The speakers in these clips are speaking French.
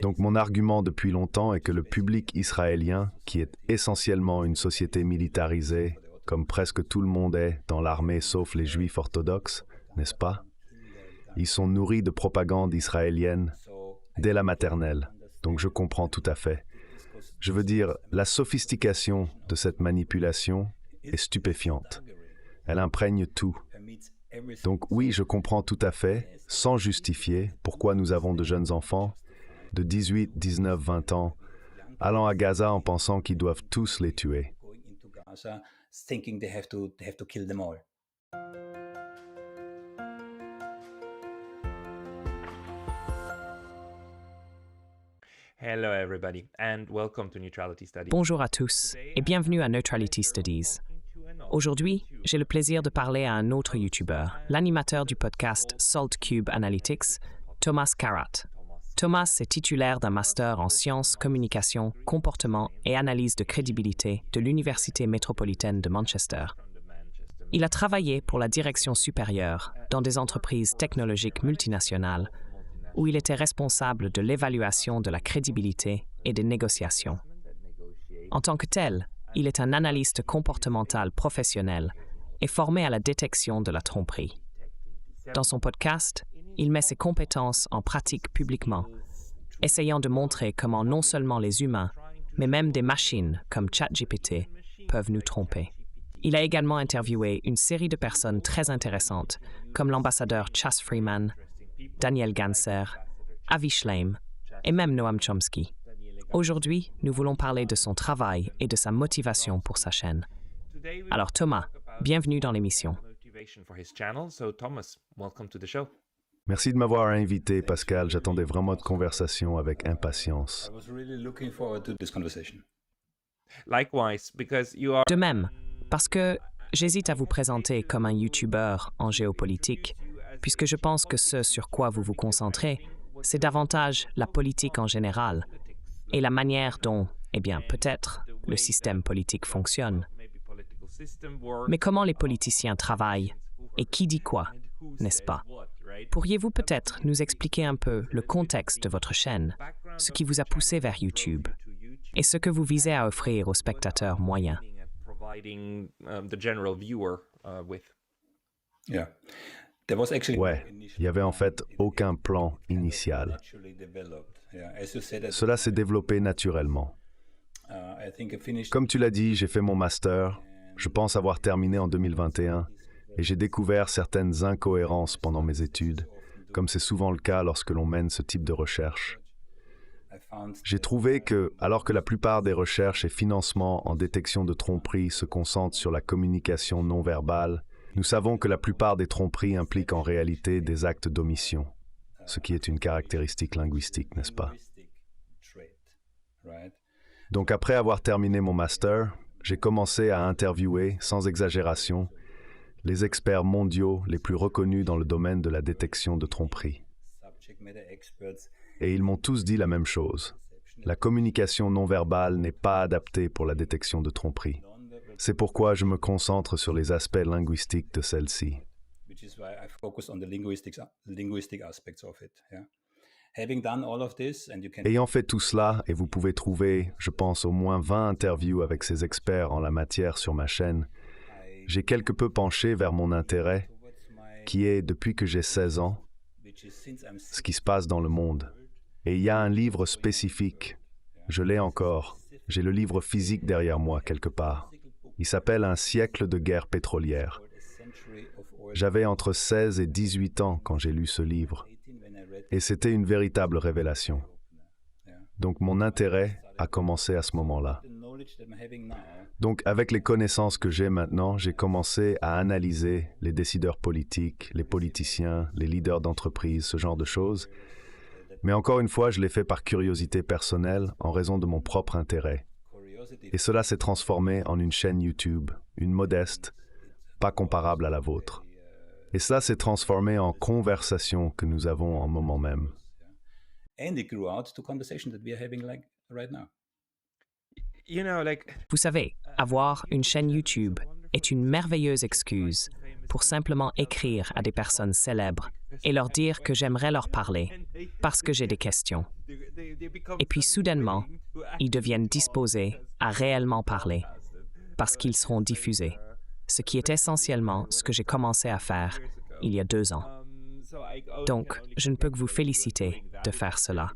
Donc mon argument depuis longtemps est que le public israélien, qui est essentiellement une société militarisée, comme presque tout le monde est dans l'armée sauf les juifs orthodoxes, n'est-ce pas? Ils sont nourris de propagande israélienne dès la maternelle, donc je comprends tout à fait. Je veux dire, la sophistication de cette manipulation est stupéfiante. Elle imprègne tout. Donc oui, je comprends tout à fait, sans justifier, pourquoi nous avons de jeunes enfants de 18, 19, 20 ans, allant à Gaza en pensant qu'ils doivent tous les tuer. Hello everybody and welcome to Neutrality Studies. Bonjour à tous et bienvenue à Neutrality Studies. Aujourd'hui, j'ai le plaisir de parler à un autre YouTuber, l'animateur du podcast Salt Cube Analytics, Thomas Karat. Thomas est titulaire d'un master en sciences, communication, comportement et analyse de crédibilité de l'Université métropolitaine de Manchester. Il a travaillé pour la direction supérieure dans des entreprises technologiques multinationales où il était responsable de l'évaluation de la crédibilité et des négociations. En tant que tel, il est un analyste comportemental professionnel et formé à la détection de la tromperie. Dans son podcast, il met ses compétences en pratique publiquement, essayant de montrer comment non seulement les humains, mais même des machines comme ChatGPT peuvent nous tromper. Il a également interviewé une série de personnes très intéressantes, comme l'ambassadeur Chas Freeman, Daniel Ganser, Avi Shlaim et même Noam Chomsky. Aujourd'hui, nous voulons parler de son travail et de sa motivation pour sa chaîne. Alors Thomas, bienvenue dans l'émission. Merci de m'avoir invité, Pascal. J'attendais vraiment de conversation avec impatience. De même, parce que j'hésite à vous présenter comme un YouTuber en géopolitique, puisque je pense que ce sur quoi vous vous concentrez, c'est davantage la politique en général et la manière dont, peut-être, le système politique fonctionne. Mais comment les politiciens travaillent et qui dit quoi, n'est-ce pas? Pourriez-vous peut-être nous expliquer un peu le contexte de votre chaîne, ce qui vous a poussé vers YouTube et ce que vous visez à offrir aux spectateurs moyens? Ouais, il n'y avait en fait aucun plan initial. Cela s'est développé naturellement. Comme tu l'as dit, j'ai fait mon master. Je pense avoir terminé en 2021 et j'ai découvert certaines incohérences pendant mes études, comme c'est souvent le cas lorsque l'on mène ce type de recherche. J'ai trouvé que, alors que la plupart des recherches et financements en détection de tromperie se concentrent sur la communication non verbale, nous savons que la plupart des tromperies impliquent en réalité des actes d'omission, ce qui est une caractéristique linguistique, n'est-ce pas? Donc après avoir terminé mon master, j'ai commencé à interviewer, sans exagération, les experts mondiaux les plus reconnus dans le domaine de la détection de tromperie. Et ils m'ont tous dit la même chose. La communication non verbale n'est pas adaptée pour la détection de tromperie. C'est pourquoi je me concentre sur les aspects linguistiques de celle-ci. Ayant fait tout cela, et vous pouvez trouver, je pense, au moins 20 interviews avec ces experts en la matière sur ma chaîne, j'ai quelque peu penché vers mon intérêt, qui est, depuis que j'ai 16 ans, ce qui se passe dans le monde. Et il y a un livre spécifique, je l'ai encore, j'ai le livre physique derrière moi quelque part. Il s'appelle « Un siècle de guerre pétrolière ». J'avais entre 16 et 18 ans quand j'ai lu ce livre, et c'était une véritable révélation. Donc mon intérêt a commencé à ce moment-là. Donc avec les connaissances que j'ai maintenant, j'ai commencé à analyser les décideurs politiques, les politiciens, les leaders d'entreprise, ce genre de choses. Mais encore une fois, je l'ai fait par curiosité personnelle, en raison de mon propre intérêt. Et cela s'est transformé en une chaîne YouTube, une modeste, pas comparable à la vôtre. Et cela s'est transformé en conversation que nous avons en moment même. Vous savez, avoir une chaîne YouTube est une merveilleuse excuse pour simplement écrire à des personnes célèbres et leur dire que j'aimerais leur parler parce que j'ai des questions. Et puis soudainement, ils deviennent disposés à réellement parler parce qu'ils seront diffusés, ce qui est essentiellement ce que j'ai commencé à faire il y a 2 ans. Donc, je ne peux que vous féliciter de faire cela.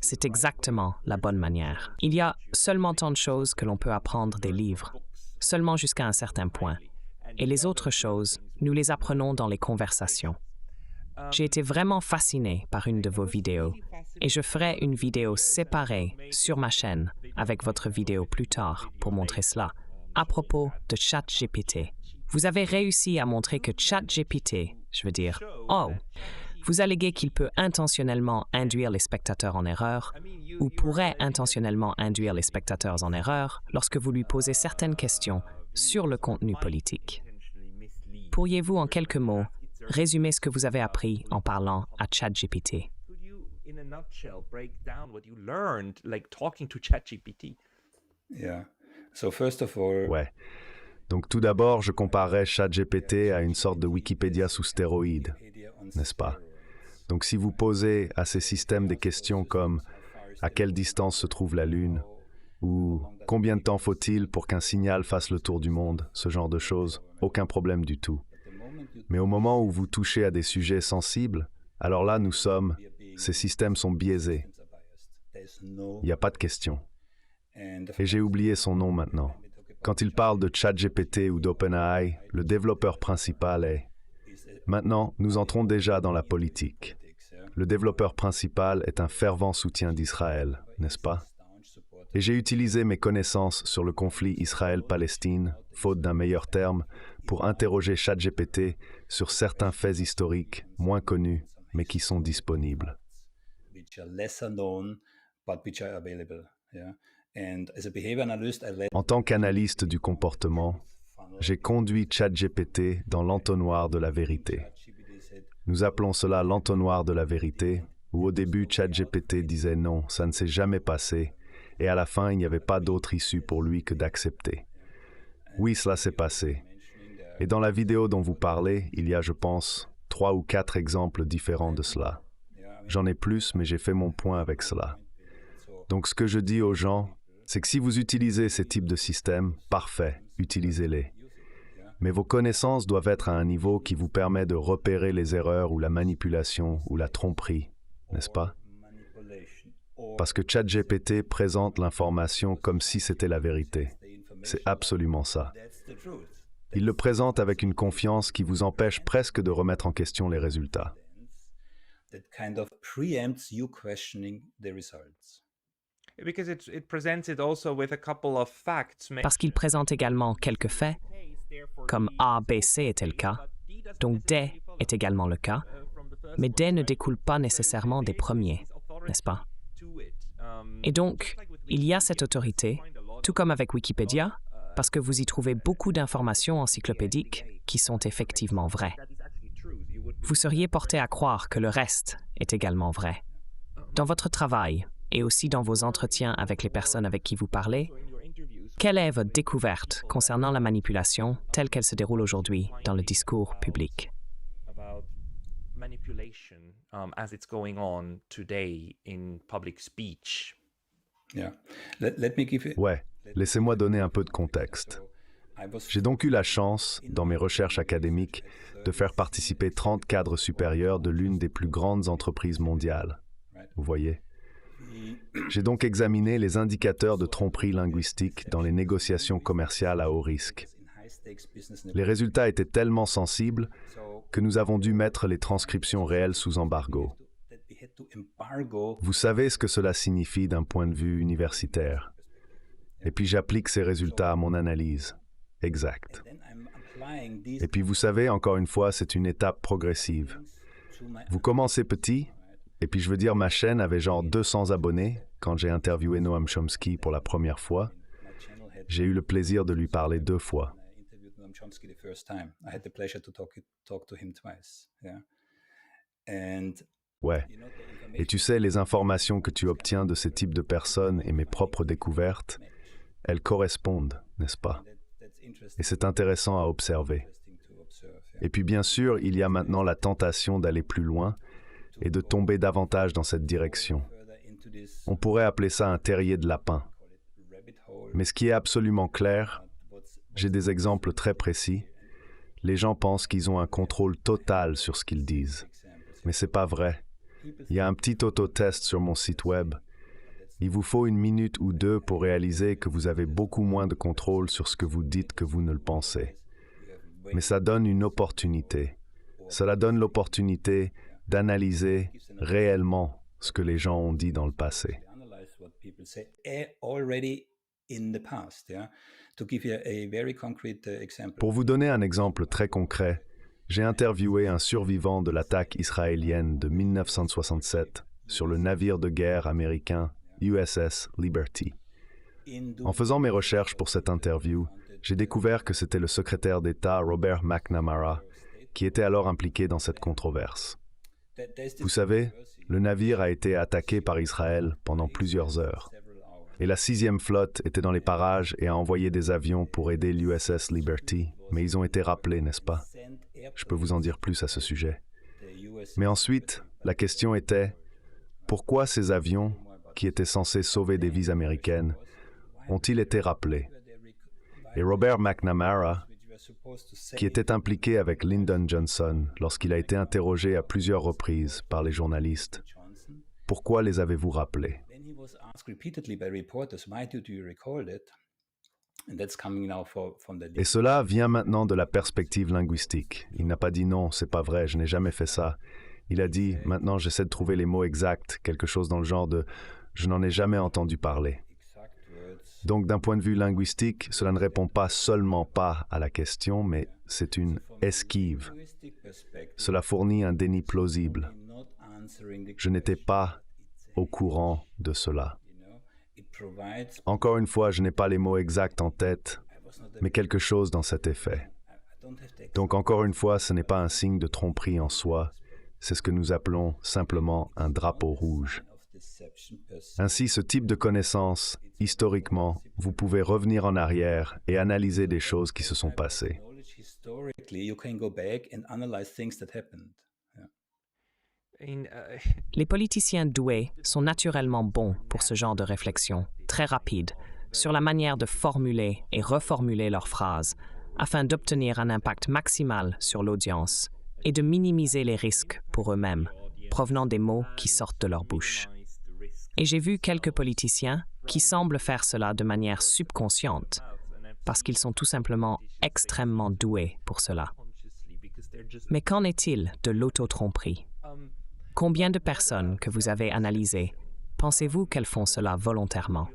C'est exactement la bonne manière. Il y a seulement tant de choses que l'on peut apprendre des livres, seulement jusqu'à un certain point. Et les autres choses, nous les apprenons dans les conversations. J'ai été vraiment fasciné par une de vos vidéos et je ferai une vidéo séparée sur ma chaîne avec votre vidéo plus tard pour montrer cela, à propos de ChatGPT. Vous avez réussi à montrer que ChatGPT, vous alléguez qu'il peut intentionnellement induire les spectateurs en erreur ou pourrait intentionnellement induire les spectateurs en erreur lorsque vous lui posez certaines questions sur le contenu politique. Pourriez-vous, en quelques mots, résumer ce que vous avez appris en parlant à ChatGPT? In a nutshell, break down what you learned, like talking to ChatGPT. Yeah. So first of all, Ouais. Donc tout d'abord, je comparerais ChatGPT à une sorte de Wikipédia sous stéroïdes, n'est-ce pas? Donc si vous posez à ces systèmes des questions comme « À quelle distance se trouve la Lune ?» ou « Combien de temps faut-il pour qu'un signal fasse le tour du monde ?» ce genre de choses, aucun problème du tout. Mais au moment où vous touchez à des sujets sensibles, alors là, ces systèmes sont biaisés. Il n'y a pas de question. Et j'ai oublié son nom maintenant. Quand il parle de ChatGPT ou d'OpenAI, le développeur principal est... Maintenant, nous entrons déjà dans la politique. Le développeur principal est un fervent soutien d'Israël, n'est-ce pas? Et j'ai utilisé mes connaissances sur le conflit Israël-Palestine, faute d'un meilleur terme, pour interroger ChatGPT sur certains faits historiques moins connus, mais qui sont disponibles. En tant qu'analyste du comportement, j'ai conduit ChatGPT dans l'entonnoir de la vérité. Nous appelons cela l'entonnoir de la vérité, où au début ChatGPT disait non, ça ne s'est jamais passé, et à la fin il n'y avait pas d'autre issue pour lui que d'accepter. Oui, cela s'est passé. Et dans la vidéo dont vous parlez, il y a, je pense, 3 ou 4 exemples différents de cela. J'en ai plus, mais j'ai fait mon point avec cela. Donc ce que je dis aux gens, c'est que si vous utilisez ces types de systèmes, parfait, utilisez-les. Mais vos connaissances doivent être à un niveau qui vous permet de repérer les erreurs ou la manipulation ou la tromperie, n'est-ce pas? Parce que ChatGPT présente l'information comme si c'était la vérité. C'est absolument ça. Il le présente avec une confiance qui vous empêche presque de remettre en question les résultats. Parce qu'il présente également quelques faits, comme A, B, C était le cas, donc D est également le cas, mais D ne découle pas nécessairement des premiers, n'est-ce pas? Et donc, il y a cette autorité, tout comme avec Wikipédia, parce que vous y trouvez beaucoup d'informations encyclopédiques qui sont effectivement vraies. Vous seriez porté à croire que le reste est également vrai. Dans votre travail, et aussi dans vos entretiens avec les personnes avec qui vous parlez, quelle est votre découverte concernant la manipulation telle qu'elle se déroule aujourd'hui dans le discours public? Ouais, laissez-moi donner un peu de contexte. J'ai donc eu la chance, dans mes recherches académiques, de faire participer 30 cadres supérieurs de l'une des plus grandes entreprises mondiales. Vous voyez? J'ai donc examiné les indicateurs de tromperie linguistique dans les négociations commerciales à haut risque. Les résultats étaient tellement sensibles que nous avons dû mettre les transcriptions réelles sous embargo. Vous savez ce que cela signifie d'un point de vue universitaire. Et puis j'applique ces résultats à mon analyse. Exact. Et puis vous savez, encore une fois, c'est une étape progressive. Vous commencez petit, et puis je veux dire, ma chaîne avait genre 200 abonnés quand j'ai interviewé Noam Chomsky pour la première fois. J'ai eu le plaisir de lui parler 2 fois. Ouais. Et tu sais, les informations que tu obtiens de ces types de personnes et mes propres découvertes, elles correspondent, n'est-ce pas? Et c'est intéressant à observer. Et puis bien sûr, il y a maintenant la tentation d'aller plus loin et de tomber davantage dans cette direction. On pourrait appeler ça un terrier de lapin. Mais ce qui est absolument clair, j'ai des exemples très précis. Les gens pensent qu'ils ont un contrôle total sur ce qu'ils disent. Mais ce n'est pas vrai. Il y a un petit autotest sur mon site web. Il vous faut 1 minute ou 2 pour réaliser que vous avez beaucoup moins de contrôle sur ce que vous dites que vous ne le pensez. Mais ça donne une opportunité. Cela donne l'opportunité d'analyser réellement ce que les gens ont dit dans le passé. Pour vous donner un exemple très concret, j'ai interviewé un survivant de l'attaque israélienne de 1967 sur le navire de guerre américain USS Liberty. En faisant mes recherches pour cette interview, j'ai découvert que c'était le secrétaire d'État Robert McNamara qui était alors impliqué dans cette controverse. Vous savez, le navire a été attaqué par Israël pendant plusieurs heures. Et la 6e flotte était dans les parages et a envoyé des avions pour aider l'USS Liberty, mais ils ont été rappelés, n'est-ce pas? Je peux vous en dire plus à ce sujet. Mais ensuite, la question était, pourquoi ces avions, qui étaient censés sauver des vies américaines, ont-ils été rappelés? Et Robert McNamara, qui était impliqué avec Lyndon Johnson lorsqu'il a été interrogé à plusieurs reprises par les journalistes, pourquoi les avez-vous rappelés? Et cela vient maintenant de la perspective linguistique. Il n'a pas dit non, c'est pas vrai, je n'ai jamais fait ça. Il a dit, maintenant j'essaie de trouver les mots exacts, quelque chose dans le genre de « je n'en ai jamais entendu parler ». Donc d'un point de vue linguistique, cela ne répond pas seulement pas à la question, mais c'est une esquive. Cela fournit un déni plausible. Je n'étais pas au courant de cela. Encore une fois, je n'ai pas les mots exacts en tête, mais quelque chose dans cet effet. Donc encore une fois, ce n'est pas un signe de tromperie en soi, c'est ce que nous appelons simplement un drapeau rouge. Ainsi, ce type de connaissance, historiquement, vous pouvez revenir en arrière et analyser des choses qui se sont passées. Les politiciens doués sont naturellement bons pour ce genre de réflexion, très rapide, sur la manière de formuler et reformuler leurs phrases, afin d'obtenir un impact maximal sur l'audience et de minimiser les risques pour eux-mêmes, provenant des mots qui sortent de leur bouche. Et j'ai vu quelques politiciens qui semblent faire cela de manière subconsciente, parce qu'ils sont tout simplement extrêmement doués pour cela. Mais qu'en est-il de l'auto-tromperie? Combien de personnes que vous avez analysées, pensez-vous qu'elles font cela volontairement?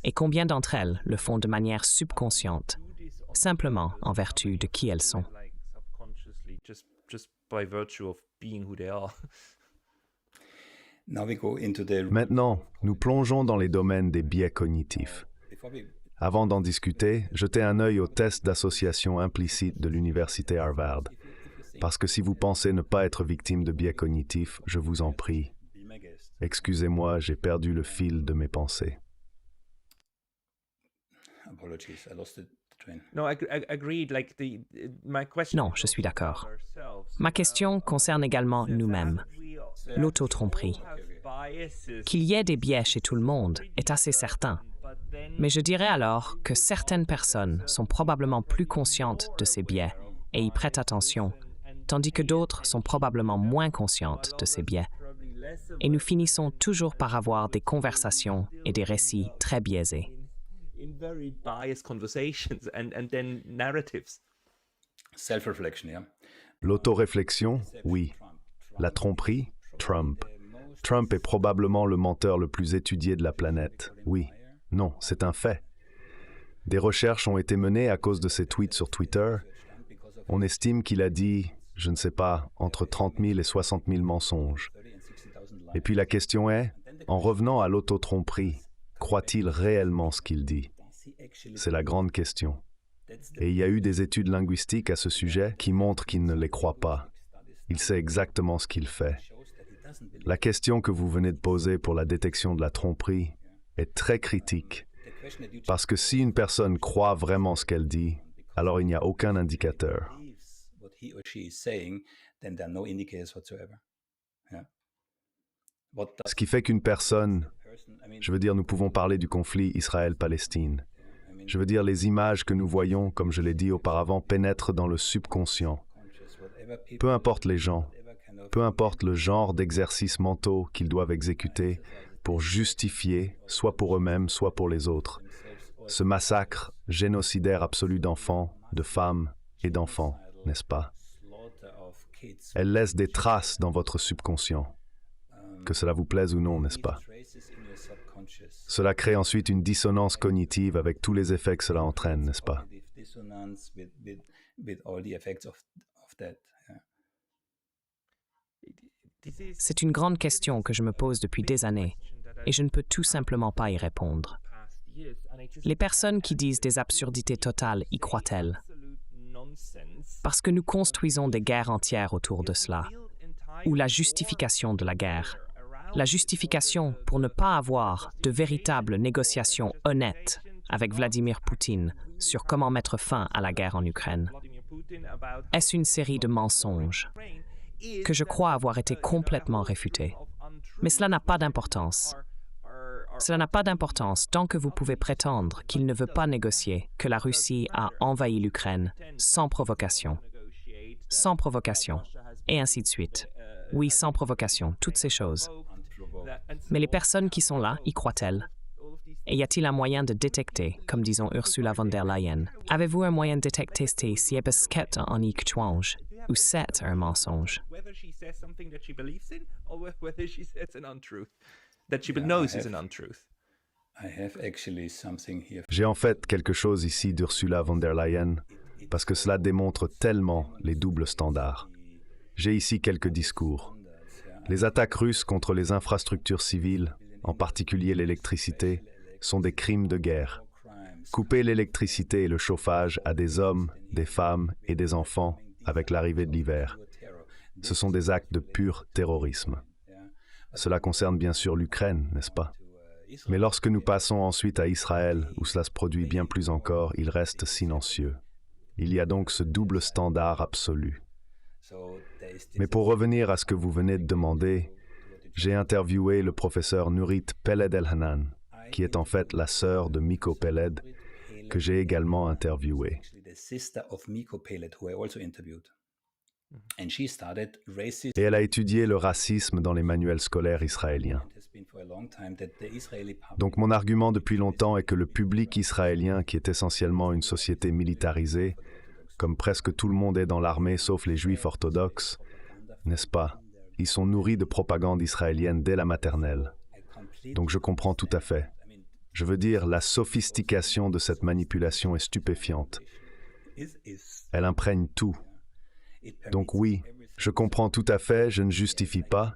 Et combien d'entre elles le font de manière subconsciente, simplement en vertu de qui elles sont? Maintenant, nous plongeons dans les domaines des biais cognitifs. Avant d'en discuter, jetez un œil au test d'association implicite de l'Université Harvard. Parce que si vous pensez ne pas être victime de biais cognitifs, je vous en prie. Excusez-moi, j'ai perdu le fil de mes pensées. Non, je suis d'accord. Ma question concerne également nous-mêmes, l'auto-tromperie. Qu'il y ait des biais chez tout le monde est assez certain. Mais je dirais alors que certaines personnes sont probablement plus conscientes de ces biais et y prêtent attention, tandis que d'autres sont probablement moins conscientes de ces biais. Et nous finissons toujours par avoir des conversations et des récits très biaisés. L'autoréflexion, oui. La tromperie, Trump. Trump est probablement le menteur le plus étudié de la planète. Oui. Non, c'est un fait. Des recherches ont été menées à cause de ses tweets sur Twitter. On estime qu'il a dit, je ne sais pas, entre 30 000 et 60 000 mensonges. Et puis la question est, en revenant à l'auto-tromperie, croit-il réellement ce qu'il dit? C'est la grande question. Et il y a eu des études linguistiques à ce sujet qui montrent qu'il ne les croit pas. Il sait exactement ce qu'il fait. La question que vous venez de poser pour la détection de la tromperie est très critique, parce que si une personne croit vraiment ce qu'elle dit, alors il n'y a aucun indicateur. he or she is saying, then there are no indicators whatsoever. Yeah. Ce qui fait qu'une personne, je veux dire, nous pouvons parler du conflit Israël-Palestine. Je veux dire, les images que nous voyons, comme je l'ai dit auparavant, pénètrent dans le subconscient. Peu importe les gens, peu importe le genre d'exercices mentaux qu'ils doivent exécuter pour justifier, soit pour eux-mêmes, soit pour les autres, ce massacre génocidaire absolu d'enfants, de femmes et d'enfants, n'est-ce pas? Elle laisse des traces dans votre subconscient, que cela vous plaise ou non, n'est-ce pas? Cela crée ensuite une dissonance cognitive avec tous les effets que cela entraîne, n'est-ce pas? C'est une grande question que je me pose depuis des années et je ne peux tout simplement pas y répondre. Les personnes qui disent des absurdités totales y croient-elles? Parce que nous construisons des guerres entières autour de cela, ou la justification de la guerre. La justification pour ne pas avoir de véritables négociations honnêtes avec Vladimir Poutine sur comment mettre fin à la guerre en Ukraine. Est-ce une série de mensonges que je crois avoir été complètement réfutés? Mais cela n'a pas d'importance. Cela n'a pas d'importance tant que vous pouvez prétendre qu'il ne veut pas négocier, que la Russie a envahi l'Ukraine sans provocation, et ainsi de suite. Oui, sans provocation, toutes ces choses. Mais les personnes qui sont là, y croient-elles? Et y a-t-il un moyen de détecter, comme disons Ursula von der Leyen? Avez-vous un moyen de détecter si ebesket en ik twange, ou c'est un mensonge? J'ai en fait quelque chose ici d'Ursula von der Leyen, parce que cela démontre tellement les doubles standards. J'ai ici quelques discours. Les attaques russes contre les infrastructures civiles, en particulier l'électricité, sont des crimes de guerre. Couper l'électricité et le chauffage à des hommes, des femmes et des enfants avec l'arrivée de l'hiver, ce sont des actes de pur terrorisme. Cela concerne bien sûr l'Ukraine, n'est-ce pas? Mais lorsque nous passons ensuite à Israël, où cela se produit bien plus encore, il reste silencieux. Il y a donc ce double standard absolu. Mais pour revenir à ce que vous venez de demander, j'ai interviewé le professeur Nurit Peled-Elhanan, qui est en fait la sœur de Miko Peled, que j'ai également interviewé. Et elle a étudié le racisme dans les manuels scolaires israéliens. Donc mon argument depuis longtemps est que le public israélien, qui est essentiellement une société militarisée, comme presque tout le monde est dans l'armée sauf les juifs orthodoxes, n'est-ce pas? Ils sont nourris de propagande israélienne dès la maternelle. Donc je comprends tout à fait. Je veux dire, la sophistication de cette manipulation est stupéfiante. Elle imprègne tout. Donc oui, je comprends tout à fait, je ne justifie pas,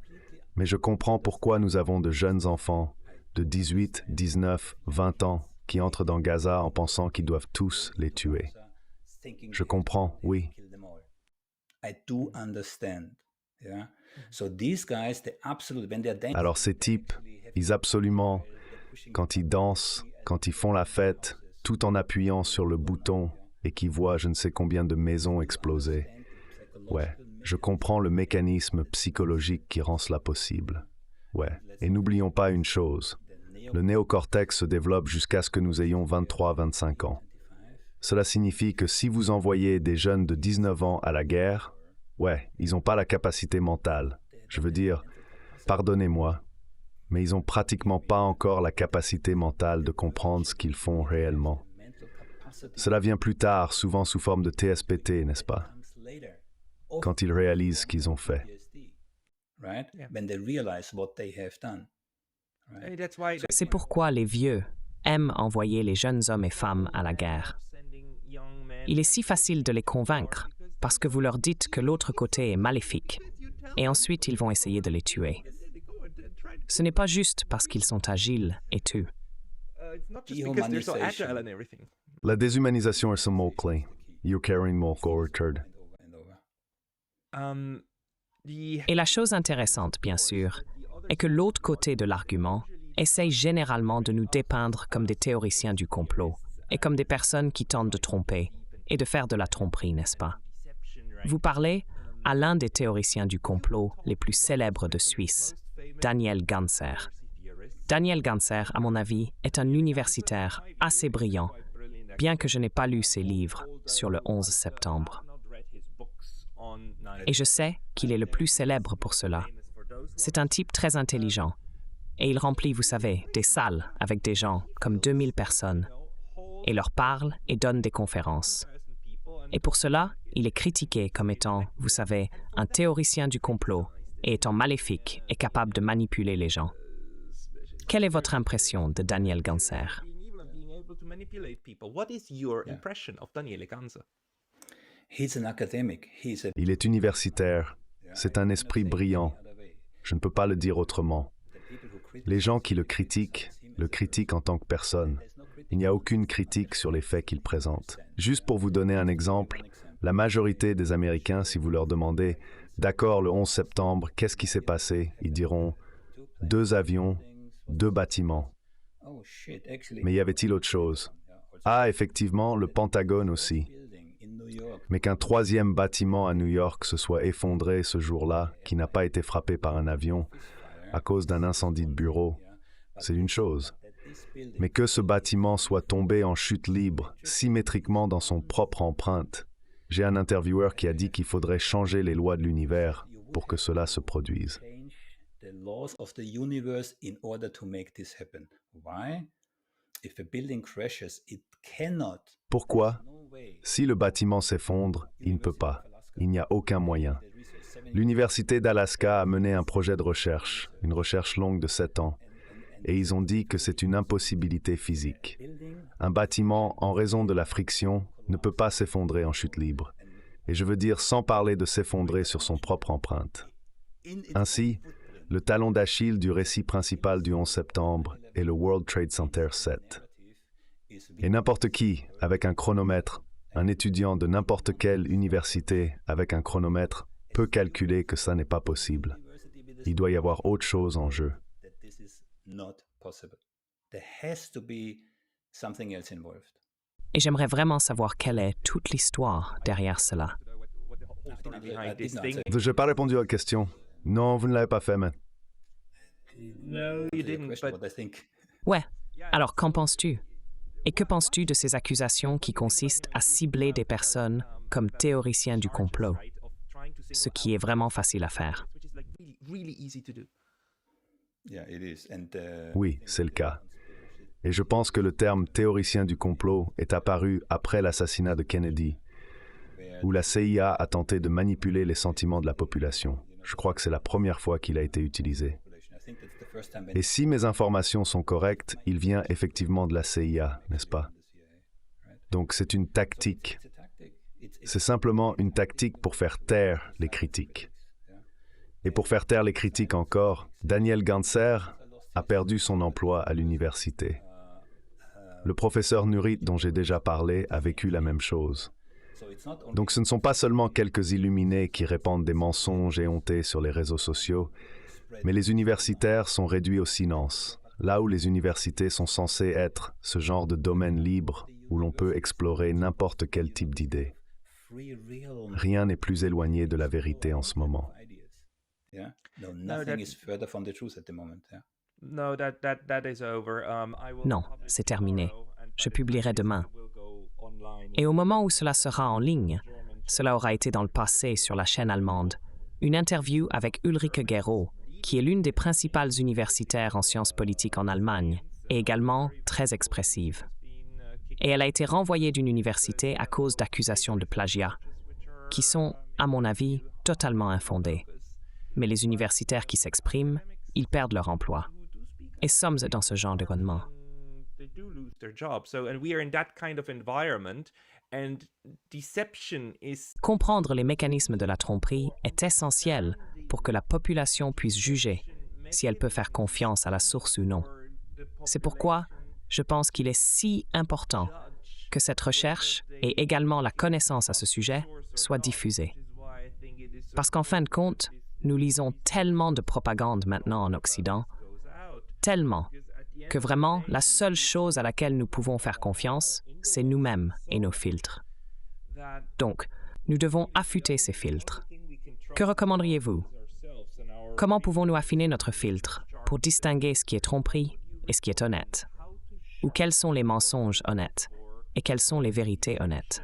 mais je comprends pourquoi nous avons de jeunes enfants de 18, 19, 20 ans qui entrent dans Gaza en pensant qu'ils doivent tous les tuer. Je comprends, oui. Alors ces types, ils absolument, quand ils dansent, quand ils font la fête, tout en appuyant sur le bouton et qui voient je ne sais combien de maisons exploser, ouais, je comprends le mécanisme psychologique qui rend cela possible. Ouais, et n'oublions pas une chose, le néocortex se développe jusqu'à ce que nous ayons 23-25 ans. Cela signifie que si vous envoyez des jeunes de 19 ans à la guerre, ouais, ils n'ont pas la capacité mentale. Je veux dire, pardonnez-moi, mais ils n'ont pratiquement pas encore la capacité mentale de comprendre ce qu'ils font réellement. Cela vient plus tard, souvent sous forme de TSPT, n'est-ce pas? Quand ils réalisent ce qu'ils ont fait. C'est pourquoi les vieux aiment envoyer les jeunes hommes et femmes à la guerre. Il est si facile de les convaincre parce que vous leur dites que l'autre côté est maléfique et ensuite ils vont essayer de les tuer. Ce n'est pas juste parce qu'ils sont agiles et tuent. La déshumanisation est ce mot-clé. You're carrying more forward. Et la chose intéressante, bien sûr, est que l'autre côté de l'argument essaye généralement de nous dépeindre comme des théoriciens du complot et comme des personnes qui tentent de tromper et de faire de la tromperie, n'est-ce pas? Vous parlez à l'un des théoriciens du complot les plus célèbres de Suisse, Daniel Ganser. Daniel Ganser, à mon avis, est un universitaire assez brillant, bien que je n'ai pas lu ses livres sur le 11 septembre. Et je sais qu'il est le plus célèbre pour cela. C'est un type très intelligent. Et il remplit, vous savez, des salles avec des gens comme 2000 personnes et leur parle et donne des conférences. Et pour cela, il est critiqué comme étant, vous savez, un théoricien du complot et étant maléfique et capable de manipuler les gens. Quelle est votre impression de Daniel Ganser? What is your impression of Daniel Ganser? He's an academic. Il est universitaire. C'est un esprit brillant. Je ne peux pas le dire autrement. Les gens qui le critiquent en tant que personne. Il n'y a aucune critique sur les faits qu'il présente. Juste pour vous donner un exemple, la majorité des Américains, si vous leur demandez « D'accord, le 11 septembre, qu'est-ce qui s'est passé ?» Ils diront « 2 avions, 2 bâtiments. » Mais y avait-il autre chose? Ah, effectivement, le Pentagone aussi. Mais qu'un 3e bâtiment à New York se soit effondré ce jour-là, qui n'a pas été frappé par un avion, à cause d'un incendie de bureau, c'est une chose. Mais que ce bâtiment soit tombé en chute libre, symétriquement dans son propre empreinte, j'ai un intervieweur qui a dit qu'il faudrait changer les lois de l'univers pour que cela se produise. Pourquoi? Si le bâtiment s'effondre, il ne peut pas. Il n'y a aucun moyen. L'Université d'Alaska a mené un projet de recherche, une recherche longue de 7 ans, et ils ont dit que c'est une impossibilité physique. Un bâtiment, en raison de la friction, ne peut pas s'effondrer en chute libre. Et je veux dire sans parler de s'effondrer sur son propre empreinte. Ainsi, le talon d'Achille du récit principal du 11 septembre est le World Trade Center 7. Et n'importe qui, avec un chronomètre, un étudiant de n'importe quelle université avec un chronomètre, peut calculer que ça n'est pas possible. Il doit y avoir autre chose en jeu. Et j'aimerais vraiment savoir quelle est toute l'histoire derrière cela. Je n'ai pas répondu à la question. Non, vous ne l'avez pas fait, mais... No, you didn't, but Ouais, alors qu'en penses-tu? Et que penses-tu de ces accusations qui consistent à cibler des personnes comme théoriciens du complot, ce qui est vraiment facile à faire? Oui, c'est le cas. Et je pense que le terme théoricien du complot est apparu après l'assassinat de Kennedy, où la CIA a tenté de manipuler les sentiments de la population. Je crois que c'est la première fois qu'il a été utilisé. Et si mes informations sont correctes, il vient effectivement de la CIA, n'est-ce pas? Donc c'est une tactique. C'est simplement une tactique pour faire taire les critiques. Et pour faire taire les critiques encore, Daniel Ganser a perdu son emploi à l'université. Le professeur Nurit, dont j'ai déjà parlé, a vécu la même chose. Donc ce ne sont pas seulement quelques illuminés qui répandent des mensonges éhontés sur les réseaux sociaux, mais les universitaires sont réduits au silence, là où les universités sont censées être ce genre de domaine libre où l'on peut explorer n'importe quel type d'idée. Rien n'est plus éloigné de la vérité en ce moment. Non, c'est terminé. Je publierai demain. Et au moment où cela sera en ligne, cela aura été dans le passé sur la chaîne allemande, une interview avec Ulrike Gero, qui est l'une des principales universitaires en sciences politiques en Allemagne, et également très expressive. Et elle a été renvoyée d'une université à cause d'accusations de plagiat, qui sont, à mon avis, totalement infondées. Mais les universitaires qui s'expriment, ils perdent leur emploi. Et sommes dans ce genre d'environnement. Comprendre les mécanismes de la tromperie est essentiel pour que la population puisse juger si elle peut faire confiance à la source ou non. C'est pourquoi je pense qu'il est si important que cette recherche et également la connaissance à ce sujet soient diffusées. Parce qu'en fin de compte, nous lisons tellement de propagande maintenant en Occident, tellement que vraiment la seule chose à laquelle nous pouvons faire confiance, c'est nous-mêmes et nos filtres. Donc, Nous devons affûter ces filtres. Que recommanderiez-vous? Comment pouvons-nous affiner notre filtre pour distinguer ce qui est tromperie et ce qui est honnête? Ou quels sont les mensonges honnêtes et quelles sont les vérités honnêtes?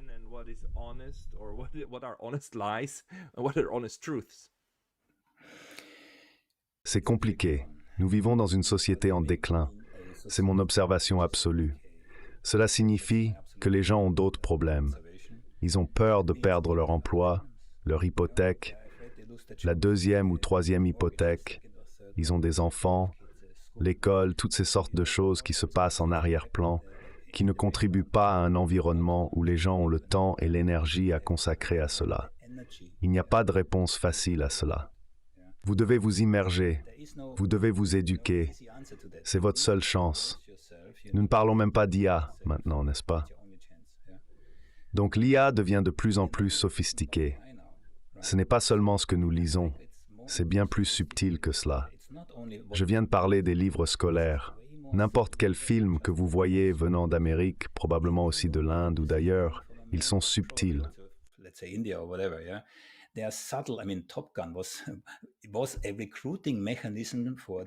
C'est compliqué. Nous vivons dans une société en déclin. C'est mon observation absolue. Cela signifie que les gens ont d'autres problèmes. Ils ont peur de perdre leur emploi, leur hypothèque, la deuxième ou troisième hypothèque. Ils ont des enfants, l'école, toutes ces sortes de choses qui se passent en arrière-plan, qui ne contribuent pas à un environnement où les gens ont le temps et l'énergie à consacrer à cela. Il n'y a pas de réponse facile à cela. Vous devez vous immerger, vous devez vous éduquer. C'est votre seule chance. Nous ne parlons même pas d'IA maintenant, n'est-ce pas? Donc l'IA devient de plus en plus sophistiquée. Ce n'est pas seulement ce que nous lisons, c'est bien plus subtil que cela. Je viens de parler des livres scolaires. N'importe quel film que vous voyez venant d'Amérique, probablement aussi de l'Inde ou d'ailleurs, ils sont subtils.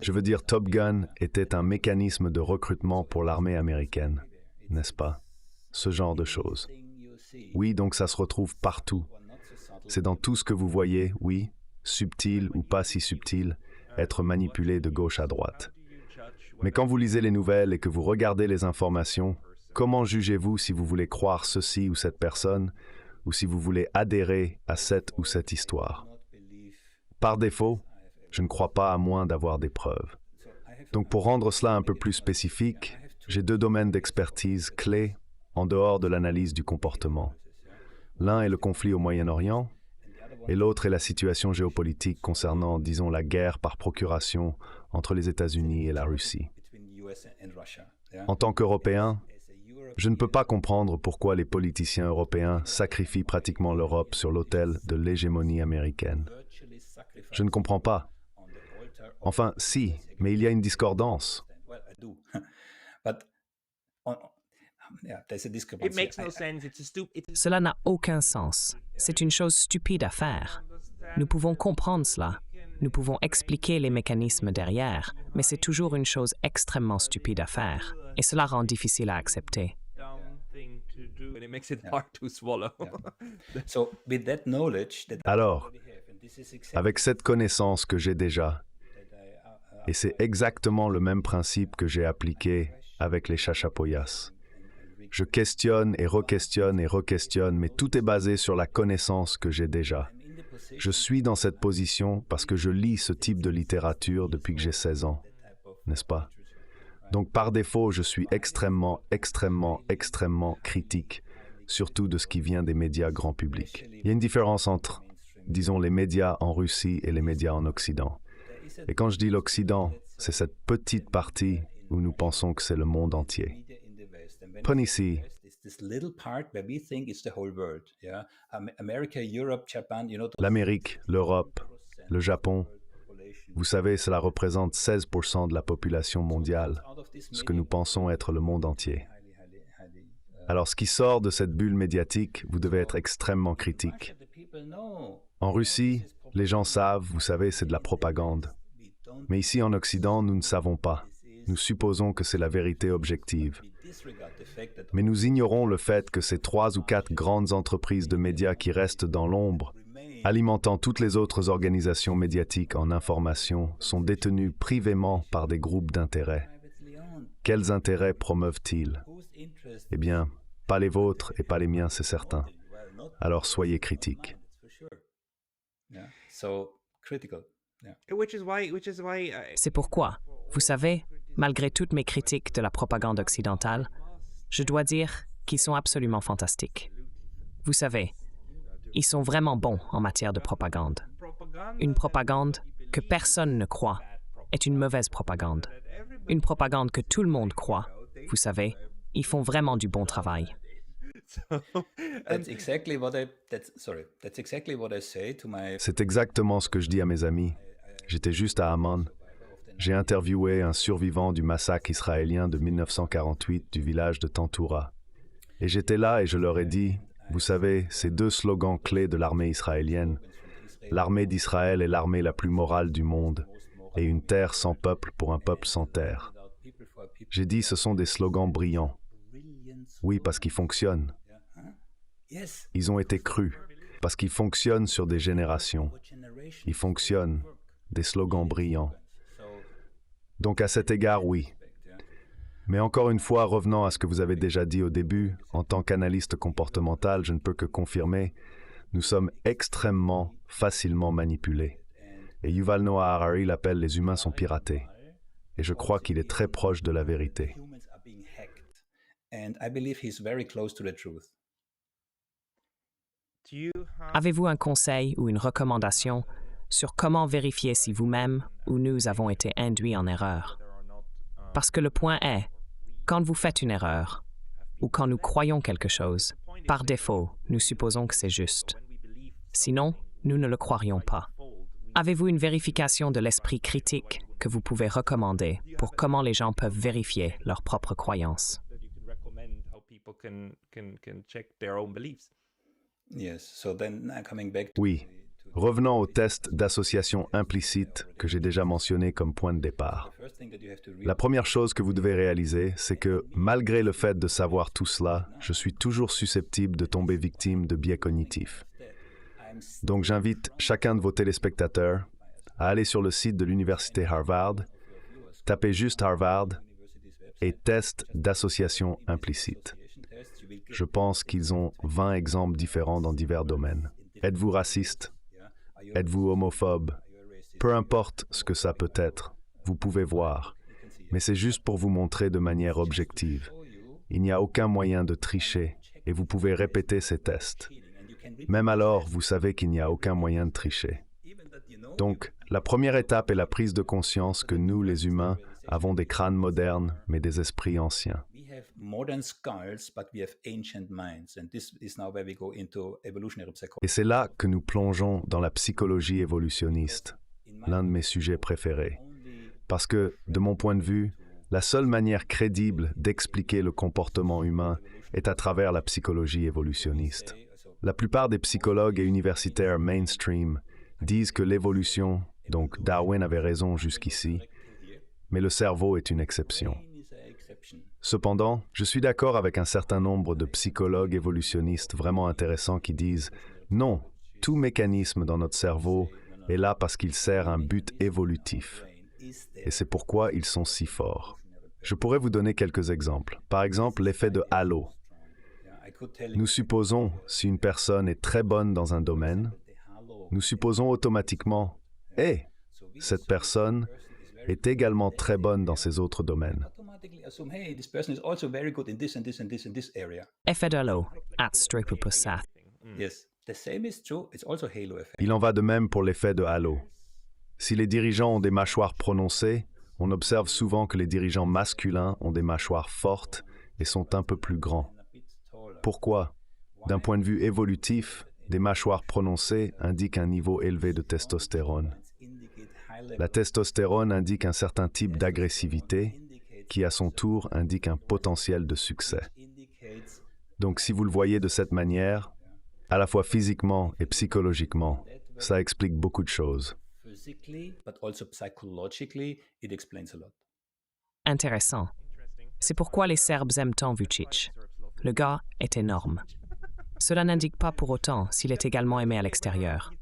Je veux dire, Top Gun était un mécanisme de recrutement pour l'armée américaine, n'est-ce pas? Ce genre de choses. Oui, donc ça se retrouve partout. C'est dans tout ce que vous voyez, oui, subtil ou pas si subtil, être manipulé de gauche à droite. Mais quand vous lisez les nouvelles et que vous regardez les informations, comment jugez-vous si vous voulez croire ceci ou cette personne, ou si vous voulez adhérer à cette ou cette histoire? Par défaut, je ne crois pas à moins d'avoir des preuves. Donc pour rendre cela un peu plus spécifique, j'ai deux domaines d'expertise clés en dehors de l'analyse du comportement. L'un est le conflit au Moyen-Orient, et l'autre est la situation géopolitique concernant, disons, la guerre par procuration entre les États-Unis et la Russie. En tant qu'Européen, je ne peux pas comprendre pourquoi les politiciens européens sacrifient pratiquement l'Europe sur l'autel de l'hégémonie américaine. Je ne comprends pas. Enfin, si, mais il y a une discordance. Cela n'a aucun sens. C'est une chose stupide à faire. Nous pouvons comprendre cela. Nous pouvons expliquer les mécanismes derrière, mais c'est toujours une chose extrêmement stupide à faire. Et cela rend difficile à accepter. Alors, avec cette connaissance que j'ai déjà, et c'est exactement le même principe que j'ai appliqué avec les chachapoyas. Je questionne et re-questionne, mais tout est basé sur la connaissance que j'ai déjà. Je suis dans cette position parce que je lis ce type de littérature depuis que j'ai 16 ans, n'est-ce pas? Donc par défaut, je suis extrêmement critique, surtout de ce qui vient des médias grand public. Il y a une différence entre, disons, les médias en Russie et les médias en Occident. Et quand je dis l'Occident, c'est cette petite partie où nous pensons que c'est le monde entier. Prenez ici. L'Amérique, l'Europe, le Japon, vous savez, cela représente 16% de la population mondiale, ce que nous pensons être le monde entier. Alors, ce qui sort de cette bulle médiatique, vous devez être extrêmement critique. En Russie, les gens savent, vous savez, c'est de la propagande. Mais ici, en Occident, nous ne savons pas. Nous supposons que c'est la vérité objective. Mais nous ignorons le fait que ces 3 ou 4 grandes entreprises de médias qui restent dans l'ombre, alimentant toutes les autres organisations médiatiques en information, sont détenues privément par des groupes d'intérêts. Quels intérêts promeuvent-ils? Eh bien, pas les vôtres et pas les miens, c'est certain. Alors soyez critiques. C'est pourquoi, vous savez, malgré toutes mes critiques de la propagande occidentale, je dois dire qu'ils sont absolument fantastiques. Vous savez, ils sont vraiment bons en matière de propagande. Une propagande que personne ne croit est une mauvaise propagande. Une propagande que tout le monde croit, vous savez, ils font vraiment du bon travail. C'est exactement ce que je dis à mes amis. J'étais juste à Amman. J'ai interviewé un survivant du massacre israélien de 1948 du village de Tantoura. Et j'étais là et je leur ai dit, Vous savez, ces deux slogans clés de l'armée israélienne. L'armée d'Israël est l'armée la plus morale du monde, et une terre sans peuple pour un peuple sans terre. J'ai dit ce sont des slogans brillants. Oui, parce qu'ils fonctionnent. Ils ont été crus, parce qu'ils fonctionnent sur des générations. Ils fonctionnent, des slogans brillants. Donc à cet égard, oui. Mais encore une fois, revenant à ce que vous avez déjà dit au début, en tant qu'analyste comportemental, je ne peux que confirmer, nous sommes extrêmement facilement manipulés. Et Yuval Noah Harari l'appelle « les humains sont piratés ». Et je crois qu'il est très proche de la vérité. Avez-vous un conseil ou une recommandation sur comment vérifier si vous-même ou nous avons été induits en erreur? Parce que le point est, quand vous faites une erreur, ou quand nous croyons quelque chose, par défaut, nous supposons que c'est juste. Sinon, nous ne le croirions pas. Avez-vous une vérification de l'esprit critique que vous pouvez recommander pour comment les gens peuvent vérifier leurs propres croyances? Oui. Revenons au test d'association implicite que j'ai déjà mentionné comme point de départ. La première chose que vous devez réaliser, c'est que, malgré le fait de savoir tout cela, je suis toujours susceptible de tomber victime de biais cognitifs. Donc j'invite chacun de vos téléspectateurs à aller sur le site de l'Université Harvard, taper juste Harvard et test d'association implicite. Je pense qu'ils ont 20 exemples différents dans divers domaines. Êtes-vous raciste? Êtes-vous homophobe? Peu importe ce que ça peut être, vous pouvez voir. Mais c'est juste pour vous montrer de manière objective. Il n'y a aucun moyen de tricher et vous pouvez répéter ces tests. Même alors, vous savez qu'il n'y a aucun moyen de tricher. Donc, la première étape est la prise de conscience que nous, les humains, avons des crânes modernes, mais des esprits anciens. Et c'est là que nous plongeons dans la psychologie évolutionniste, l'un de mes sujets préférés. Parce que, de mon point de vue, la seule manière crédible d'expliquer le comportement humain est à travers la psychologie évolutionniste. La plupart des psychologues et universitaires mainstream disent que l'évolution, donc Darwin avait raison jusqu'ici, mais le cerveau est une exception. Cependant, je suis d'accord avec un certain nombre de psychologues évolutionnistes vraiment intéressants qui disent « Non, tout mécanisme dans notre cerveau est là parce qu'il sert un but évolutif. Et c'est pourquoi ils sont si forts. » Je pourrais vous donner quelques exemples. Par exemple, l'effet de halo. Nous supposons, si une personne est très bonne dans un domaine, nous supposons automatiquement « Hey, cette personne est également très bonne dans ces autres domaines. » Effet de halo, @Stroopopussath. Il en va de même pour l'effet de halo. Si les dirigeants ont des mâchoires prononcées, on observe souvent que les dirigeants masculins ont des mâchoires fortes et sont un peu plus grands. Pourquoi? D'un point de vue évolutif, des mâchoires prononcées indiquent un niveau élevé de testostérone. La testostérone indique un certain type d'agressivité qui, à son tour, indique un potentiel de succès. Donc, si vous le voyez de cette manière, à la fois physiquement et psychologiquement, ça explique beaucoup de choses. Intéressant. C'est pourquoi les Serbes aiment tant Vučić. Le gars est énorme. Cela n'indique pas pour autant s'il est également aimé à l'extérieur.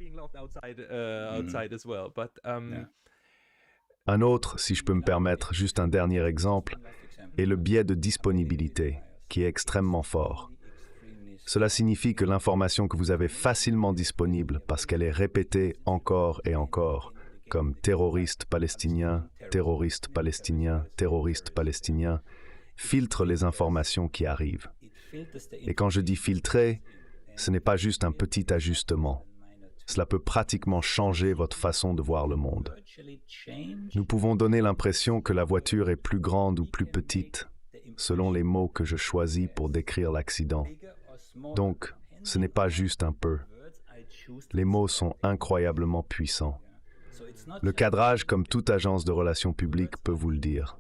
Un autre, si je peux me permettre, juste un dernier exemple, est le biais de disponibilité, qui est extrêmement fort. Cela signifie que l'information que vous avez facilement disponible, parce qu'elle est répétée encore et encore, comme terroriste palestinien, terroriste palestinien, terroriste palestinien, filtre les informations qui arrivent. Et quand je dis filtrer, ce n'est pas juste un petit ajustement. Cela peut pratiquement changer votre façon de voir le monde. Nous pouvons donner l'impression que la voiture est plus grande ou plus petite, selon les mots que je choisis pour décrire l'accident. Donc, ce n'est pas juste un peu. Les mots sont incroyablement puissants. Le cadrage, comme toute agence de relations publiques, peut vous le dire.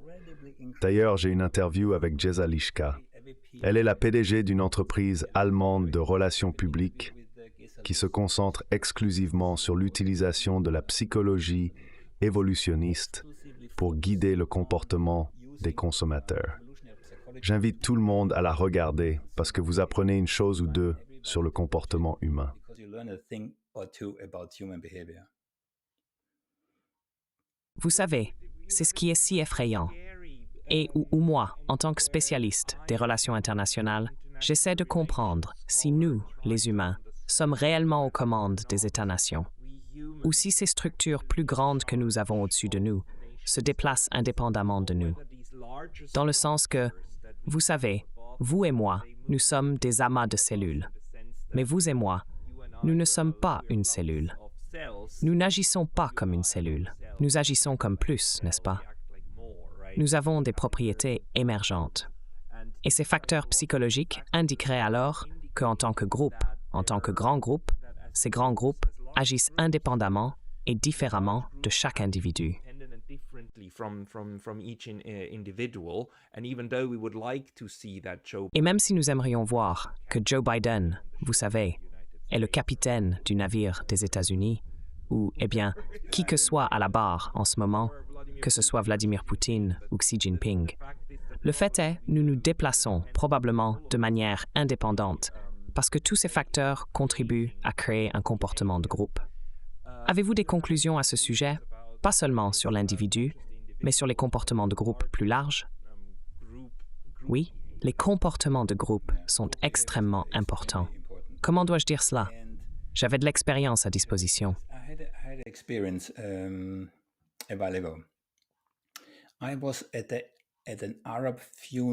D'ailleurs, j'ai une interview avec Jeza Lishka, Elle est la PDG d'une entreprise allemande de relations publiques qui se concentre exclusivement sur l'utilisation de la psychologie évolutionniste pour guider le comportement des consommateurs. J'invite tout le monde à la regarder parce que vous apprenez une chose ou deux sur le comportement humain. Vous savez, c'est ce qui est si effrayant. Et ou moi, en tant que spécialiste des relations internationales, j'essaie de comprendre si nous, les humains, sommes réellement aux commandes des États-nations, ou si ces structures plus grandes que nous avons au-dessus de nous se déplacent indépendamment de nous. Dans le sens que, vous savez, vous et moi, nous sommes des amas de cellules. Mais vous et moi, nous ne sommes pas une cellule. Nous n'agissons pas comme une cellule. Nous agissons comme plus, n'est-ce pas? Nous avons des propriétés émergentes. Et ces facteurs psychologiques indiqueraient alors qu'en tant que groupe, en tant que grand groupe, ces grands groupes agissent indépendamment et différemment de chaque individu. Et même si nous aimerions voir que Joe Biden, vous savez, est le capitaine du navire des États-Unis, ou, eh bien, qui que soit à la barre en ce moment, que ce soit Vladimir Poutine ou Xi Jinping, le fait est, nous nous déplaçons probablement de manière indépendante parce que tous ces facteurs contribuent à créer un comportement de groupe. Avez-vous des conclusions à ce sujet, pas seulement sur l'individu, mais sur les comportements de groupe plus larges? Oui, les comportements de groupe sont extrêmement importants. Comment dois-je dire cela? J'avais de l'expérience à disposition.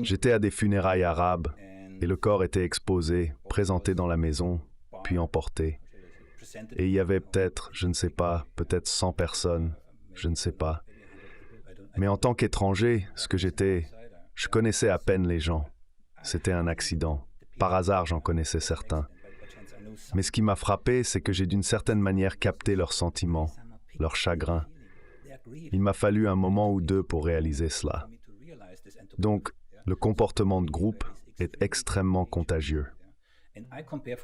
J'étais à des funérailles arabes et le corps était exposé, présenté dans la maison, puis emporté. Et il y avait peut-être, je ne sais pas, peut-être 100 personnes, je ne sais pas. Mais en tant qu'étranger, ce que j'étais, je connaissais à peine les gens. C'était un accident. Par hasard, j'en connaissais certains. Mais ce qui m'a frappé, c'est que j'ai d'une certaine manière capté leurs sentiments, leurs chagrins. Il m'a fallu un moment ou deux pour réaliser cela. Donc, le comportement de groupe est extrêmement contagieux.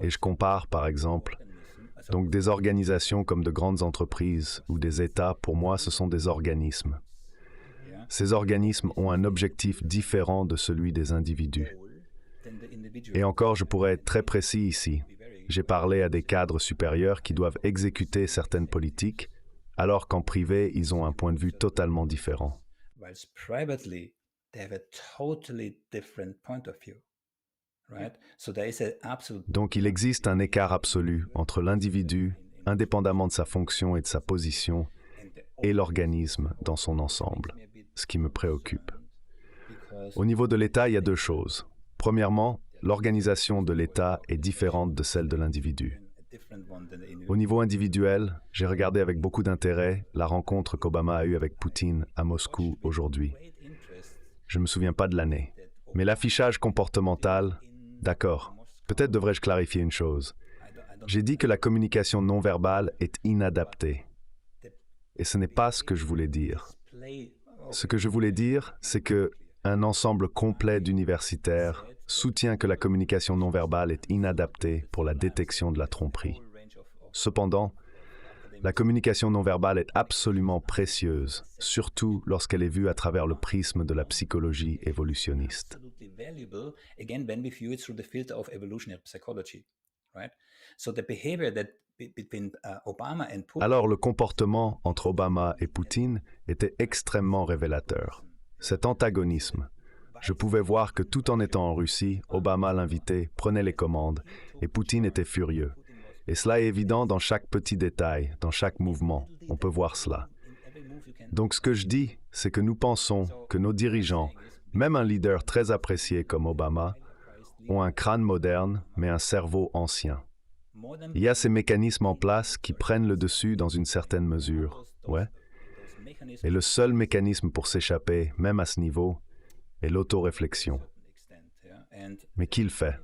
Et je compare, par exemple, donc des organisations comme de grandes entreprises ou des États, pour moi, ce sont des organismes. Ces organismes ont un objectif différent de celui des individus. Et encore, je pourrais être très précis ici. J'ai parlé à des cadres supérieurs qui doivent exécuter certaines politiques, alors qu'en privé, ils ont un point de vue totalement différent. Donc il existe un écart absolu entre l'individu, indépendamment de sa fonction et de sa position, et l'organisme dans son ensemble, ce qui me préoccupe. Au niveau de l'État, il y a deux choses. Premièrement, l'organisation de l'État est différente de celle de l'individu. Au niveau individuel, j'ai regardé avec beaucoup d'intérêt la rencontre qu'Obama a eue avec Poutine à Moscou aujourd'hui. Je ne me souviens pas de l'année. Mais l'affichage comportemental, d'accord, peut-être devrais-je clarifier une chose. J'ai dit que la communication non verbale est inadaptée. Et ce n'est pas ce que je voulais dire. Ce que je voulais dire, c'est que un ensemble complet d'universitaires soutient que la communication non verbale est inadaptée pour la détection de la tromperie. Cependant, la communication non verbale est absolument précieuse, surtout lorsqu'elle est vue à travers le prisme de la psychologie évolutionniste. Alors le comportement entre Obama et Poutine était extrêmement révélateur. Cet antagonisme. Je pouvais voir que tout en étant en Russie, Obama l'invitait, prenait les commandes, et Poutine était furieux. Et cela est évident dans chaque petit détail, dans chaque mouvement. On peut voir cela. Donc ce que je dis, c'est que nous pensons que nos dirigeants, même un leader très apprécié comme Obama, ont un crâne moderne, mais un cerveau ancien. Il y a ces mécanismes en place qui prennent le dessus dans une certaine mesure, ouais. Et le seul mécanisme pour s'échapper, même à ce niveau, est l'autoréflexion. Mais qui le fait?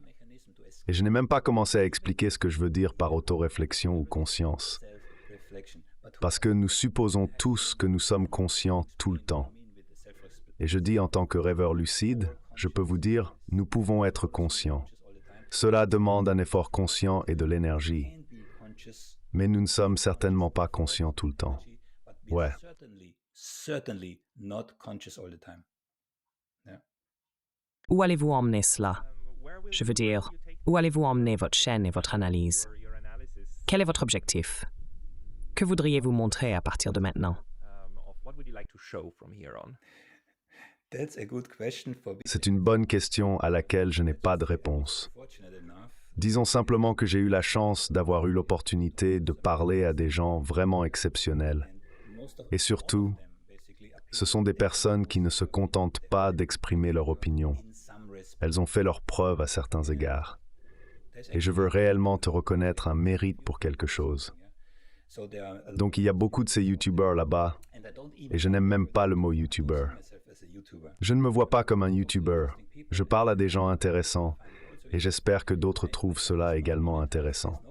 Et je n'ai même pas commencé à expliquer ce que je veux dire par autoréflexion ou conscience. Parce que nous supposons tous que nous sommes conscients tout le temps. Et je dis en tant que rêveur lucide, je peux vous dire, nous pouvons être conscients. Cela demande un effort conscient et de l'énergie. Mais nous ne sommes certainement pas conscients tout le temps. Ouais. Certainly not conscious all the time. Où allez-vous emmener cela? Je veux dire, où allez-vous emmener votre chaîne et votre analyse? Quel est votre objectif? Que voudriez-vous montrer à partir de maintenant? What would you like to show from here on? That's a good question for C'est une bonne question à laquelle je n'ai pas de réponse. fortunate enough. Disons simplement que j'ai eu la chance d'avoir eu l'opportunité de parler à des gens vraiment exceptionnels. Et surtout, ce sont des personnes qui ne se contentent pas d'exprimer leur opinion. Elles ont fait leurs preuves à certains égards. Et je veux réellement te reconnaître un mérite pour quelque chose. Donc il y a beaucoup de ces YouTubers là-bas, et je n'aime même pas le mot YouTuber. Je ne me vois pas comme un YouTuber. Je parle à des gens intéressants, et j'espère que d'autres trouvent cela également intéressant.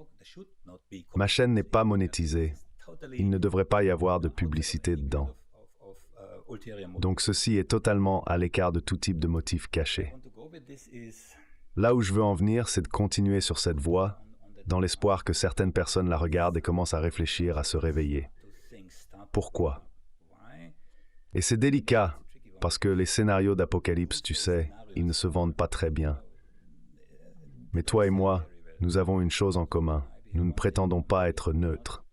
Ma chaîne n'est pas monétisée. Il ne devrait pas y avoir de publicité dedans. Donc ceci est totalement à l'écart de tout type de motif caché. Là où je veux en venir, c'est de continuer sur cette voie, dans l'espoir que certaines personnes la regardent et commencent à réfléchir, à se réveiller. Pourquoi? Et c'est délicat, parce que les scénarios d'apocalypse, tu sais, ils ne se vendent pas très bien. Mais toi et moi, nous avons une chose en commun. Nous ne prétendons pas être neutres.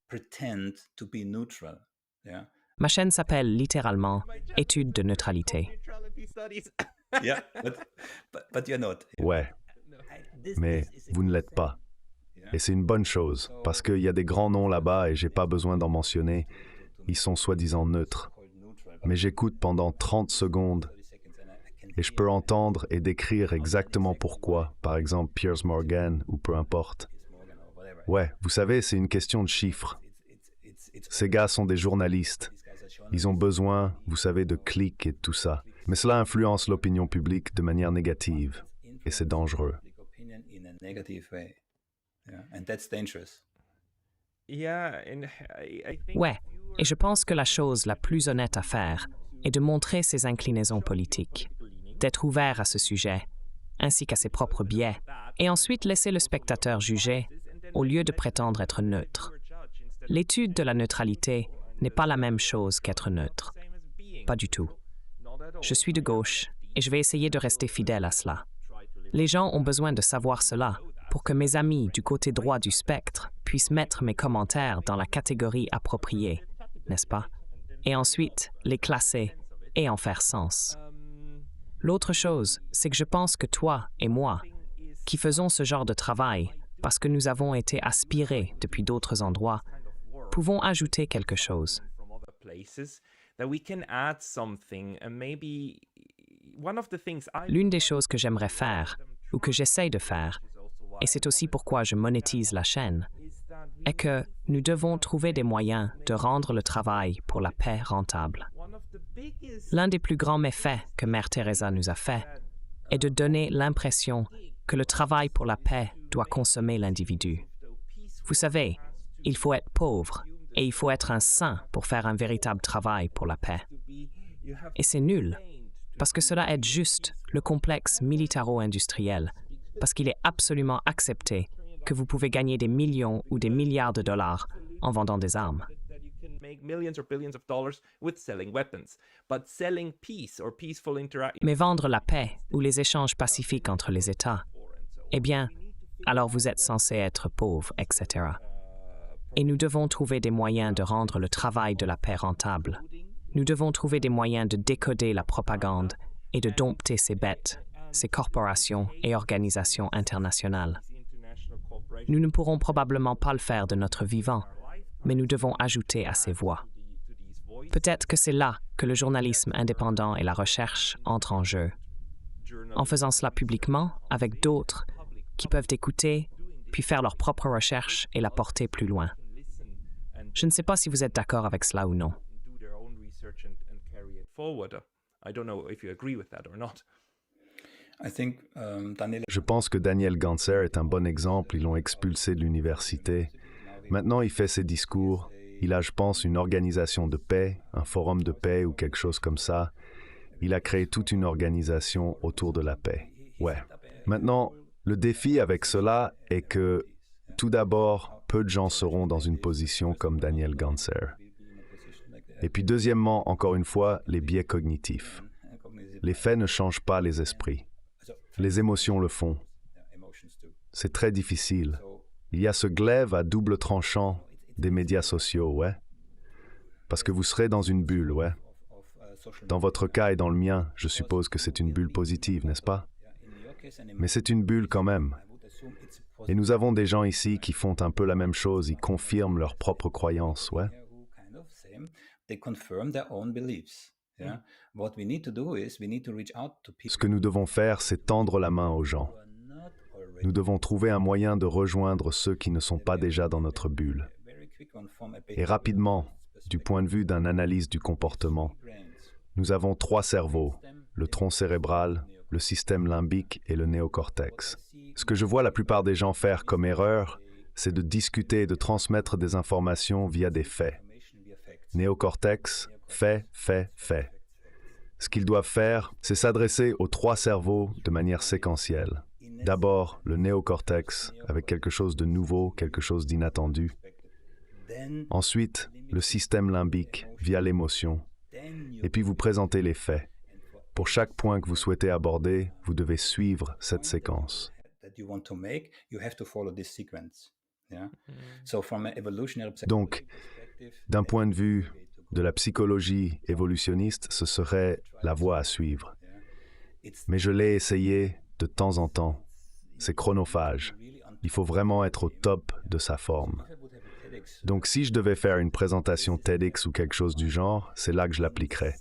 Pretend to be neutral. Yeah. Ma chaîne s'appelle littéralement « Étude de neutralité Neutrality studies. Yeah, but you're not. Ouais, mais vous ne l'êtes pas. Et c'est une bonne chose, parce qu'il y a des grands noms là-bas et j'ai pas besoin d'en mentionner. Ils sont soi-disant neutres. Mais j'écoute pendant 30 secondes et je peux entendre et décrire exactement pourquoi, par exemple Piers Morgan ou peu importe. Ouais, vous savez, c'est une question de chiffres. Ces gars sont des journalistes. Ils ont besoin, vous savez, de clics et tout ça. Mais cela influence l'opinion publique de manière négative. Et c'est dangereux. Yeah, and I think Ouais, et je pense que la chose la plus honnête à faire est de montrer ses inclinaisons politiques, d'être ouvert à ce sujet, ainsi qu'à ses propres biais, et ensuite laisser le spectateur juger, au lieu de prétendre être neutre. L'étude de la neutralité n'est pas la même chose qu'être neutre. Pas du tout. Je suis de gauche, et je vais essayer de rester fidèle à cela. Les gens ont besoin de savoir cela pour que mes amis du côté droit du spectre puissent mettre mes commentaires dans la catégorie appropriée, n'est-ce pas? Et ensuite, les classer et en faire sens. L'autre chose, c'est que je pense que toi et moi, qui faisons ce genre de travail, parce que nous avons été aspirés depuis d'autres endroits, pouvons ajouter quelque chose. from other places that we can add something, and maybe one of the things I L'une des choses que j'aimerais faire, ou que j'essaye de faire, et c'est aussi pourquoi je monétise la chaîne, est que nous devons trouver des moyens de rendre le travail pour la paix rentable. one of the biggest L'un des plus grands méfaits que Mère Teresa nous a fait est de donner l'impression que le travail pour la paix doit consommer l'individu. Vous savez, il faut être pauvre et il faut être un saint pour faire un véritable travail pour la paix. you have Et c'est nul, parce que cela aide juste le complexe militaro-industriel, parce qu'il est absolument accepté que vous pouvez gagner des millions ou des milliards de dollars en vendant des armes. that you can make millions or billions of dollars with selling weapons, but selling peace or peaceful interaction Mais vendre la paix ou les échanges pacifiques entre les États, eh bien, alors vous êtes censé être pauvre, etc. Et nous devons trouver des moyens de rendre le travail de la paix rentable. Nous devons trouver des moyens de décoder la propagande et de dompter ces bêtes, ces corporations et organisations internationales. international cooperation Nous ne pourrons probablement pas le faire de notre vivant, mais nous devons ajouter à ces voix. to these voices. Peut-être que c'est là que le journalisme indépendant et la recherche entrent en jeu. En faisant cela publiquement, avec d'autres, qui peuvent écouter, puis faire leur propre recherche et la porter plus loin. Je ne sais pas si vous êtes d'accord avec cela ou non. Do their own research and carry it forward. I don't know if you agree with that or not. I think Daniel Je pense que Daniel Gantzer est un bon exemple. Ils l'ont expulsé de l'université. Maintenant, il fait ses discours Il a, je pense, une organisation de paix, un forum de paix ou quelque chose comme ça. Il a créé toute une organisation autour de la paix. Ouais. Maintenant, le défi avec cela est que, tout d'abord, peu de gens seront dans une position comme Daniel Ganser. Et puis deuxièmement, encore une fois, les biais cognitifs. Les faits ne changent pas les esprits. Les émotions le font. C'est très difficile. Il y a ce glaive à double tranchant des médias sociaux, ouais. Parce que vous serez dans une bulle, ouais. Dans votre cas et dans le mien, je suppose que c'est une bulle positive, n'est-ce pas? Mais c'est une bulle quand même. Et nous avons des gens ici qui font un peu la même chose, ils confirment leurs propres croyances, ouais. Ce que nous devons faire, c'est tendre la main aux gens. Nous devons trouver un moyen de rejoindre ceux qui ne sont pas déjà dans notre bulle. Et rapidement, du point de vue d'une analyse du comportement, nous avons 3 cerveaux, le tronc cérébral, le système limbique et le néocortex. Ce que je vois la plupart des gens faire comme erreur, c'est de discuter et de transmettre des informations via des faits. Néocortex, fait, fait, fait. Ce qu'ils doivent faire, c'est s'adresser aux 3 cerveaux de manière séquentielle. D'abord, le néocortex, avec quelque chose de nouveau, quelque chose d'inattendu. Ensuite, le système limbique, via l'émotion. Et puis vous présentez les faits. Pour chaque point que vous souhaitez aborder, vous devez suivre cette séquence. Donc, d'un point de vue de la psychologie évolutionniste, ce serait la voie à suivre. Mais je l'ai essayé de temps en temps. C'est chronophage. Il faut vraiment être au top de sa forme. Donc si je devais faire une présentation TEDx ou quelque chose du genre, c'est là que je l'appliquerais.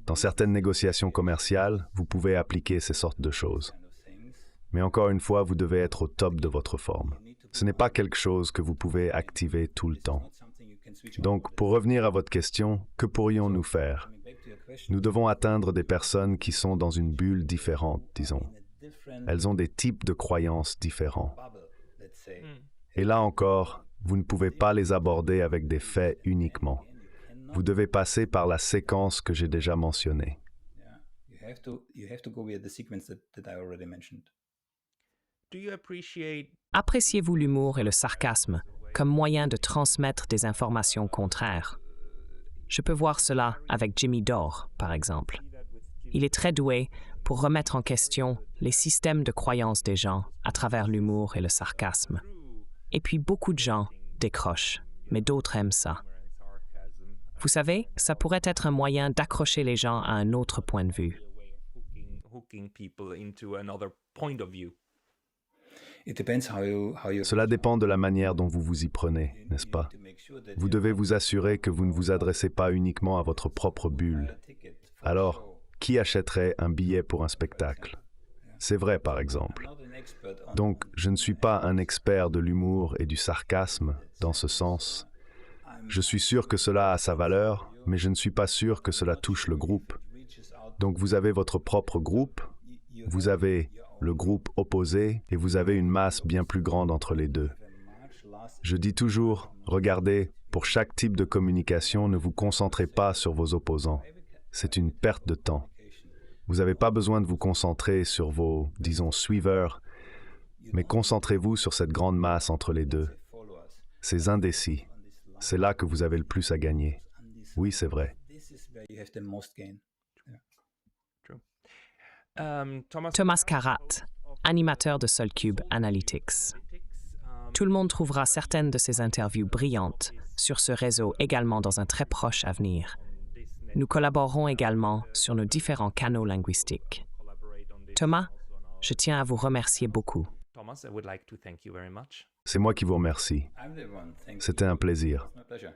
Dans certaines négociations commerciales, vous pouvez appliquer ces sortes de choses. Mais encore une fois, vous devez être au top de votre forme. Ce n'est pas quelque chose que vous pouvez activer tout le temps. Donc, pour revenir à votre question, que pourrions-nous faire? Nous devons atteindre des personnes qui sont dans une bulle différente, disons. Elles ont des types de croyances différents. Et là encore, vous ne pouvez pas les aborder avec des faits uniquement. Vous devez passer par la séquence que j'ai déjà mentionnée. Appréciez-vous l'humour et le sarcasme comme moyen de transmettre des informations contraires? Je peux voir cela avec Jimmy Dore, par exemple. Il est très doué pour remettre en question les systèmes de croyances des gens à travers l'humour et le sarcasme. Et puis beaucoup de gens décrochent, mais d'autres aiment ça. Vous savez, ça pourrait être un moyen d'accrocher les gens à un autre point de vue. Cela dépend de la manière dont vous vous y prenez, n'est-ce pas? Vous devez vous assurer que vous ne vous adressez pas uniquement à votre propre bulle. Alors, qui achèterait un billet pour un spectacle? C'est vrai, par exemple. Donc, je ne suis pas un expert de l'humour et du sarcasme dans ce sens. Je suis sûr que cela a sa valeur, mais je ne suis pas sûr que cela touche le groupe. Donc, vous avez votre propre groupe, vous avez le groupe opposé et vous avez une masse bien plus grande entre les deux. Je dis toujours, regardez, pour chaque type de communication, ne vous concentrez pas sur vos opposants. C'est une perte de temps. Vous n'avez pas besoin de vous concentrer sur vos, disons, suiveurs, mais concentrez-vous sur cette grande masse entre les deux. Ces indécis, c'est là que vous avez le plus à gagner. Oui, c'est vrai. Thomas Karat, animateur de SolCube Analytics. Tout le monde trouvera certaines de ces interviews brillantes sur ce réseau également dans un très proche avenir. Nous collaborerons également sur nos différents canaux linguistiques. Thomas, je tiens à vous remercier beaucoup. C'est moi qui vous remercie. C'était un plaisir. My pleasure.